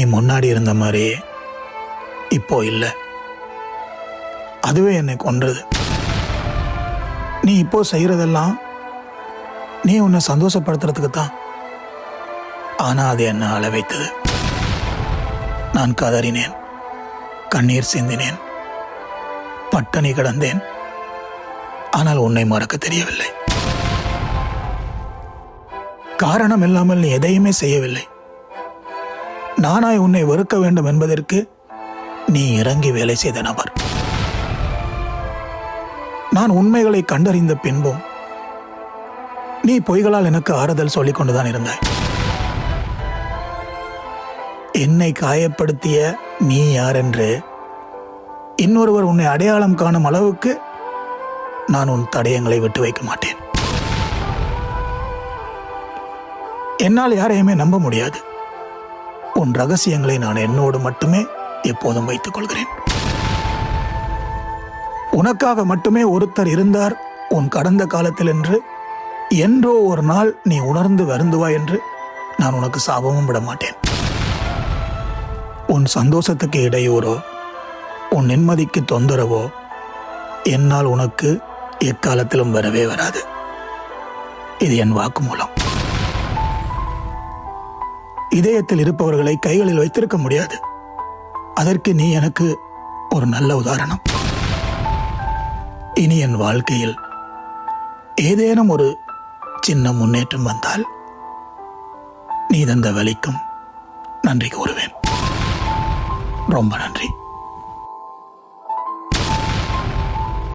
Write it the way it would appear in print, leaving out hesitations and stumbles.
நீ முன்னாடி இருந்த மாதிரி இப்போ இல்லை. அதுவே என்னை கொன்றது. நீ இப்போ செய்யறதெல்லாம் நீ உன்னை சந்தோஷப்படுத்துறதுக்கு தான். ஆனா அது என்ன அழ வைத்தது. நான் கதறினேன், கண்ணீர் சிந்தினேன், பட்டணி கிடந்தேன். ஆனால் உன்னை மறக்க தெரியவில்லை. காரணம் இல்லாமல் நீ எதையுமே செய்யவில்லை. நானாய் உன்னை வெறுக்க வேண்டும் என்பதற்கு நீ இறங்கி வேலை செய்த நபர். நான் உண்மைகளை கண்டறிந்த பின்பும் நீ பொய்களால் எனக்கு ஆறுதல் சொல்லிக் கொண்டுதான் இருந்தாய். என்னை காயப்படுத்திய நீ யார் என்று இன்னொருவர் உன்னை அடையாளம் காணும் அளவுக்கு நான் உன் தடயங்களை விட்டு வைக்க மாட்டேன். என்னால் யாரையுமே நம்ப முடியாது. உன் ரகசியங்களை நான் என்னோடு மட்டுமே எப்போதும் வைத்துக் கொள்கிறேன். உனக்காக மட்டுமே ஒருத்தர் இருந்தார் உன் கடந்த காலத்தில் என்று என்றோ ஒரு நாள் நீ உணர்ந்து வருந்துவாய் என்று நான் உனக்கு சாபமும் விட மாட்டேன். உன் சந்தோஷத்துக்கு இடையூறோ உன் நிம்மதிக்கு தொந்தரவோ என்னால் உனக்கு எக்காலத்திலும் வரவே வராது. இது என் வாக்குமூலம். இதயத்தில் இருப்பவர்களை கைகளில் வைத்திருக்க முடியாது. அதற்கு நீ எனக்கு ஒரு நல்ல உதாரணம். இனி என் வாழ்க்கையில் ஏதேனும் ஒரு சின்ன முன்னேற்றம் வந்தால் நீ தந்த வலிக்கும் நன்றி கூறுவேன். ரொம்ப நன்றி.